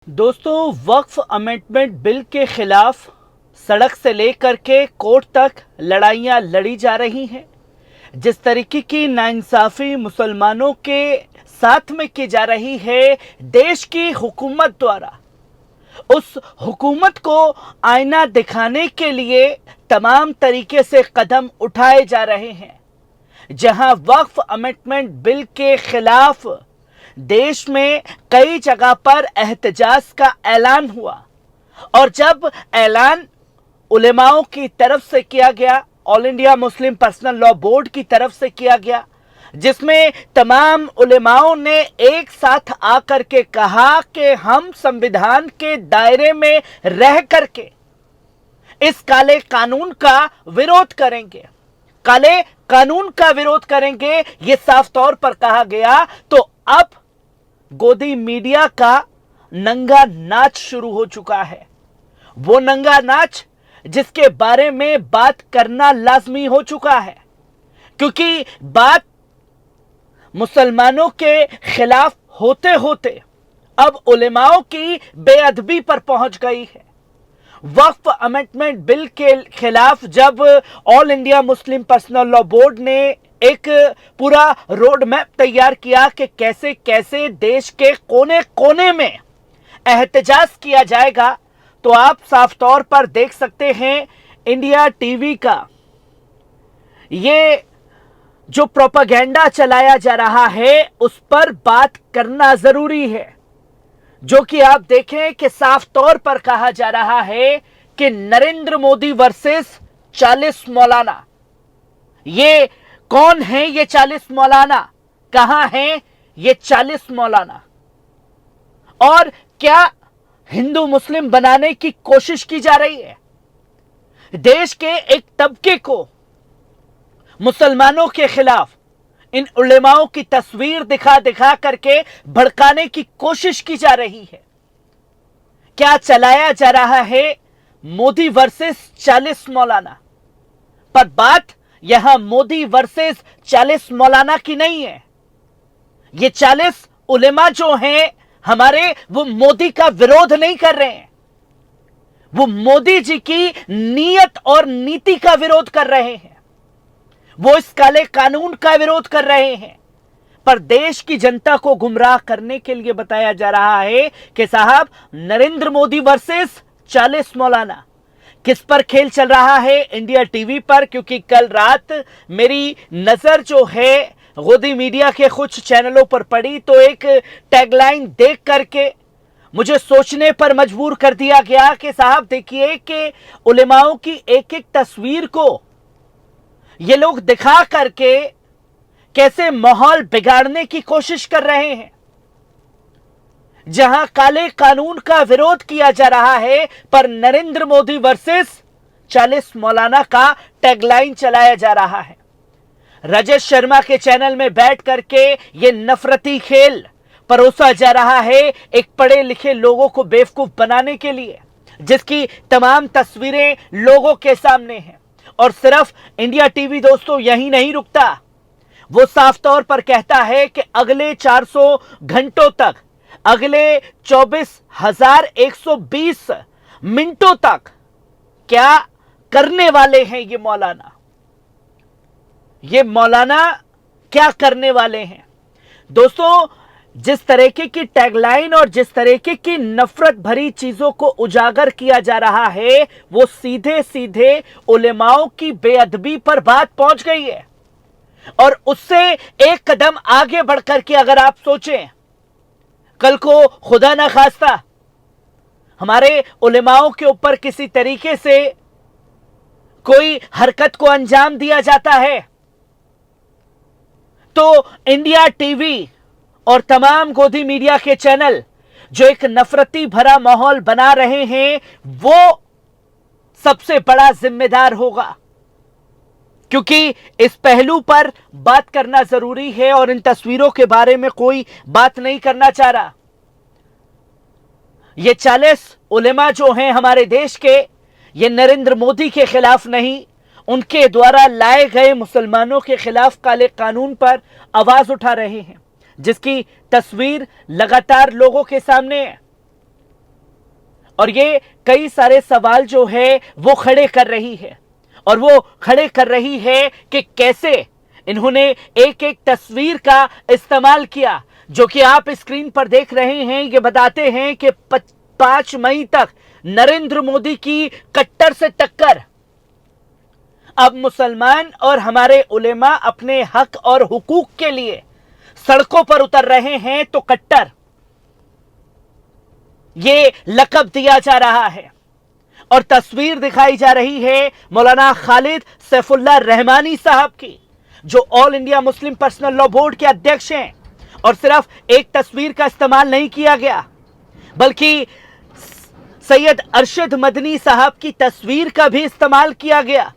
दोस्तों, वक्फ amendment bill के खिलाफ सड़क से लेकर के कोर्ट तक लड़ाइयां लड़ी जा रही हैं। जिस तरीके की नाइंसाफी मुसलमानों के साथ में की जा रही है देश की हुकूमत द्वारा, उस हुकूमत को आईना दिखाने के लिए तमाम तरीके से कदम उठाए जा रहे हैं। जहां वक्फ अमेंडमेंट बिल के खिलाफ देश में कई जगह पर एहतजाज का ऐलान हुआ, और जब ऐलान उलेमाओं की तरफ से किया गया, all India Muslim personal law board की तरफ से किया गया, जिसमें तमाम उलेमाओं ने एक साथ आकर के कहा कि हम संविधान के दायरे में रह करके इस काले कानून का विरोध करेंगे, काले कानून का विरोध करेंगे, यह साफ तौर पर कहा गया। तो अब गोदी मीडिया का नंगा नाच शुरू हो चुका है। वो नंगा नाच जिसके बारे में बात करना लाजमी हो चुका है, क्योंकि बात मुसलमानों के खिलाफ होते होते अब उलेमाओं की बेअदबी पर पहुंच गई है। वक्फ अमेंडमेंट बिल के खिलाफ जब all India Muslim personal law board ने एक पूरा रोड मैप तैयार किया कि कैसे कैसे देश के कोने कोने में एहतजाज किया जाएगा, तो आप साफ तौर पर देख सकते हैं इंडिया टीवी का ये जो प्रोपेगेंडा चलाया जा रहा है उस पर बात करना जरूरी है। जो कि आप देखें कि साफ तौर पर कहा जा रहा है कि नरेंद्र मोदी वर्सेस 40 मौलाना। ये कौन है ये 40 मौलाना? कहां है ये 40 मौलाना? और क्या हिंदू मुस्लिम बनाने की कोशिश की जा रही है? देश के एक तबके को मुसलमानों के खिलाफ इन उलेमाओं की तस्वीर दिखा दिखा करके भड़काने की कोशिश की जा रही है। क्या चलाया जा रहा है? मोदी वर्सेस 40 मौलाना। पर बात यहां मोदी वर्सेस 40 मौलाना की नहीं है। ये 40 उलेमा जो हैं हमारे, वो मोदी का विरोध नहीं कर रहे हैं, वो मोदी जी की नीयत और नीति का विरोध कर रहे हैं, वो इस काले कानून का विरोध कर रहे हैं। पर देश की जनता को गुमराह करने के लिए बताया जा रहा है कि साहब नरेंद्र मोदी वर्सेस 40 मौलाना। किस पर खेल चल रहा है? इंडिया टीवी पर। क्योंकि कल रात मेरी नजर जो है गोदी मीडिया के कुछ चैनलों पर पड़ी, तो एक टैगलाइन देख करके मुझे सोचने पर मजबूर कर दिया गया कि साहब देखिए कि उलेमाओं की एक एक तस्वीर को ये लोग दिखा करके कैसे माहौल बिगाड़ने की कोशिश कर रहे हैं। जहां काले कानून का विरोध किया जा रहा है, पर नरेंद्र मोदी वर्सेस 40 मौलाना का टैगलाइन चलाया जा रहा है। राजेश शर्मा के चैनल में बैठ करके ये नफरती खेल परोसा जा रहा है एक पढ़े लिखे लोगों को बेवकूफ बनाने के लिए, जिसकी तमाम तस्वीरें लोगों के सामने हैं। और सिर्फ इंडिया टीवी दोस्तों यही नहीं रुकता, वो साफ तौर पर कहता है कि अगले 400 घंटों तक, अगले 24,120 मिनटों तक क्या करने वाले हैं ये मौलाना? ये मौलाना क्या करने वाले हैं? दोस्तों, जिस तरीके की टैगलाइन और जिस तरीके की नफरत भरी चीजों को उजागर किया जा रहा है, वो सीधे सीधे उलेमाओं की बेअदबी पर बात पहुंच गई है। और उससे एक कदम आगे बढ़कर के अगर आप सोचें, कल को खुदा ना खास्ता हमारे उलेमाओं के ऊपर किसी तरीके से कोई हरकत को अंजाम दिया जाता है, तो इंडिया टीवी और तमाम गोदी मीडिया के चैनल जो एक नफरती भरा माहौल बना रहे हैं, वो सबसे बड़ा जिम्मेदार होगा। क्योंकि इस पहलू पर बात करना जरूरी है और इन तस्वीरों के बारे में कोई बात नहीं करना चाह रहा। ये 40 उलेमा जो हैं हमारे देश के, ये नरेंद्र मोदी के खिलाफ नहीं, उनके द्वारा लाए गए मुसलमानों के खिलाफ काले कानून पर आवाज उठा रहे हैं, जिसकी तस्वीर लगातार लोगों के सामने है। और ये कई सारे सवाल जो है वो खड़े कर रही है, और वो खड़े कर रही है कि कैसे इन्होंने एक एक तस्वीर का इस्तेमाल किया, जो कि आप स्क्रीन पर देख रहे हैं। ये बताते हैं कि 5 मई तक नरेंद्र मोदी की कट्टर से टक्कर। अब मुसलमान और हमारे उलेमा अपने हक और हुकूक के लिए सड़कों पर उतर रहे हैं, तो कट्टर ये लक़ब दिया जा रहा है। और तस्वीर दिखाई जा रही है मौलाना खालिद सैफुल्लाह रहमानी साहब की, जो all India Muslim personal law board के अध्यक्ष हैं। और सिर्फ एक तस्वीर का इस्तेमाल नहीं किया गया, बल्कि सैयद अरशद मदनी साहब की तस्वीर का भी इस्तेमाल किया गया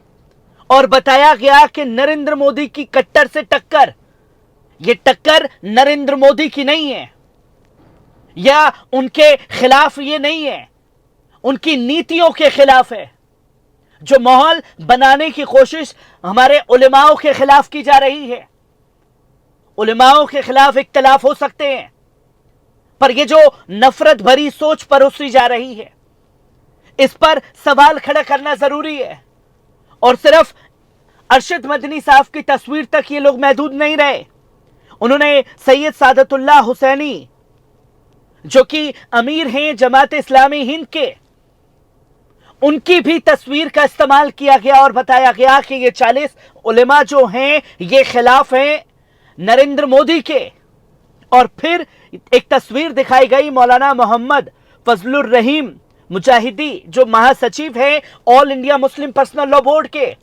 और बताया गया कि नरेंद्र मोदी की कट्टर से टक्कर, यह टक्कर नरेंद्र मोदी की नहीं है, या उनके खिलाफ ये नहीं है, उनकी नीतियों के खिलाफ है। जो माहौल बनाने की कोशिश हमारे उलेमाओं के खिलाफ की जा रही है। उलेमाओं के खिलाफ इख्तिलाफ हो सकते हैं, पर यह जो नफरत भरी सोच परोसी जा रही है, इस पर सवाल खड़ा करना जरूरी है। और सिर्फ अरशद मदनी साहब की तस्वीर तक ये लोग महदूद नहीं रहे। उन्होंने सैयद सादतुल्लाह हुसैनी, जो कि अमीर हैं जमात इस्लामी हिंद के, उनकी भी तस्वीर का इस्तेमाल किया गया और बताया गया कि ये 40 उलेमा जो हैं ये खिलाफ हैं नरेंद्र मोदी के। और फिर एक तस्वीर दिखाई गई मौलाना मोहम्मद फजलुर रहीम मुजाहिदी, जो महासचिव है all India Muslim personal law board के,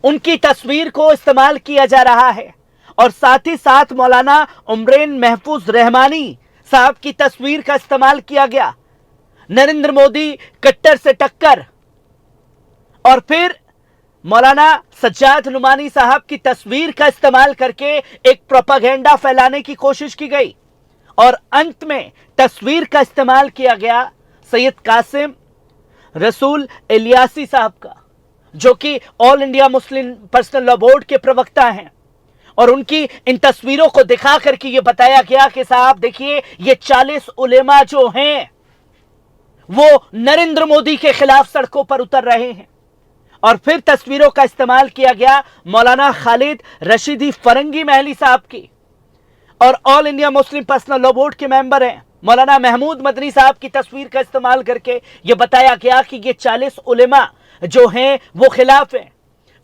उनकी तस्वीर को इस्तेमाल किया जा रहा है। और साथ ही साथ मौलाना उमरेन महफूज रहमानी साहब की तस्वीर का इस्तेमाल किया गया, नरेंद्र मोदी कट्टर से टक्कर। और फिर मौलाना सज्जाद नुमानी साहब की तस्वीर का इस्तेमाल करके एक प्रोपेगेंडा फैलाने की कोशिश की गई। और अंत में तस्वीर का इस्तेमाल किया गया सैयद कासिम रसूल इलियासी साहब का, जो कि all India Muslim personal law board के प्रवक्ता हैं। और उनकी इन तस्वीरों को दिखा करके ये बताया गया कि साहब देखिए, ये 40 उलेमा जो हैं वो नरेंद्र मोदी के खिलाफ सड़कों पर उतर रहे हैं। और फिर तस्वीरों का इस्तेमाल किया गया मौलाना खालिद रशीदी फरंगी महली साहब की, और all India Muslim personal law board के मेंबर हैं मौलाना महमूद मदनी साहब की तस्वीर का इस्तेमाल करके यह बताया गया कि ये 40 उलेमा जो हैं वो खिलाफ हैं।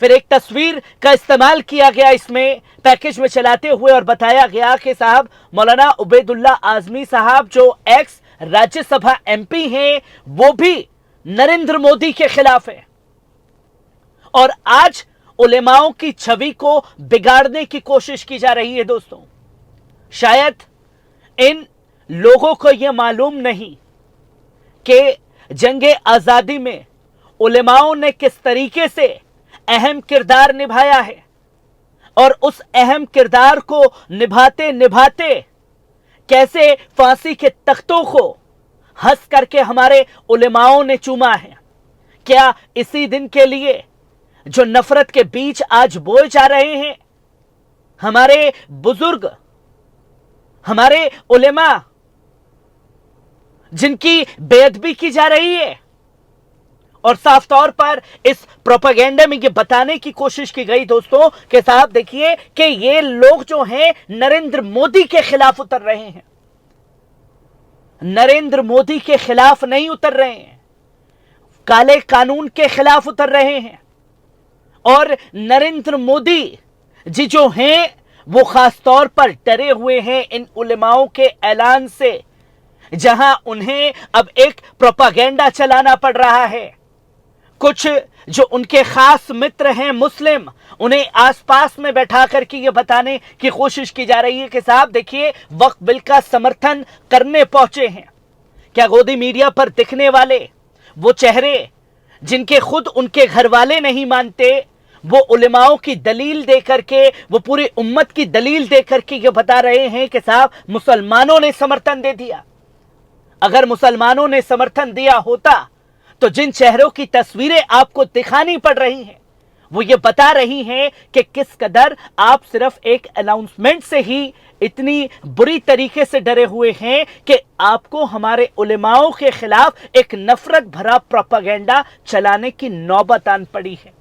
फिर एक तस्वीर का इस्तेमाल किया गया इसमें पैकेज में चलाते हुए, और बताया गया कि साहब मौलाना उबैदुल्ला आजमी साहब, जो एक्स राज्यसभा एमपी हैं, वो भी नरेंद्र मोदी के खिलाफ है। और आज उलेमाओं की छवि को बिगाड़ने की कोशिश की जा रही है। दोस्तों, शायद इन लोगों को यह मालूम नहीं कि जंगे आजादी में उलेमाओं ने किस तरीके से अहम किरदार निभाया है, और उस अहम किरदार को निभाते निभाते कैसे फांसी के तख्तों को हंस करके हमारे उलेमाओं ने चूमा है। क्या इसी दिन के लिए जो नफरत के बीच आज बोए जा रहे हैं हमारे बुजुर्ग, हमारे उलेमा, जिनकी बेअदबी की जा रही है। और साफ तौर पर इस प्रोपेगेंडा में ये बताने की कोशिश की गई दोस्तों कि साहब देखिए कि ये लोग जो हैं नरेंद्र मोदी के खिलाफ उतर रहे हैं, नरेंद्र मोदी के खिलाफ नहीं उतर रहे हैं, काले कानून के खिलाफ उतर रहे हैं। और नरेंद्र मोदी जी जो हैं वो खास तौर पर डरे हुए हैं इन उलेमाओं के ऐलान से, जहां उन्हें अब एक प्रोपेगेंडा चलाना पड़ रहा है। कुछ जो उनके खास मित्र हैं मुस्लिम, उन्हें आसपास में बैठा करके ये बताने की कोशिश की जा रही है कि साहब देखिए, वक्फ बिल का समर्थन करने पहुंचे हैं। क्या गोदी मीडिया पर दिखने वाले वो चेहरे जिनके खुद उनके घर वाले नहीं मानते, वो उलेमाओं की दलील दे करके, वो पूरी उम्मत की दलील दे करके ये बता रहे हैं कि साहब मुसलमानों ने समर्थन दे दिया। अगर मुसलमानों ने समर्थन दिया होता तो जिन चेहरों की तस्वीरें आपको दिखानी पड़ रही हैं वो ये बता रही हैं कि किस कदर आप सिर्फ एक अनाउंसमेंट से ही इतनी बुरी तरीके से डरे हुए हैं कि आपको हमारे उलेमाओं के खिलाफ एक नफरत भरा प्रोपेगेंडा चलाने की नौबत आन पड़ी है।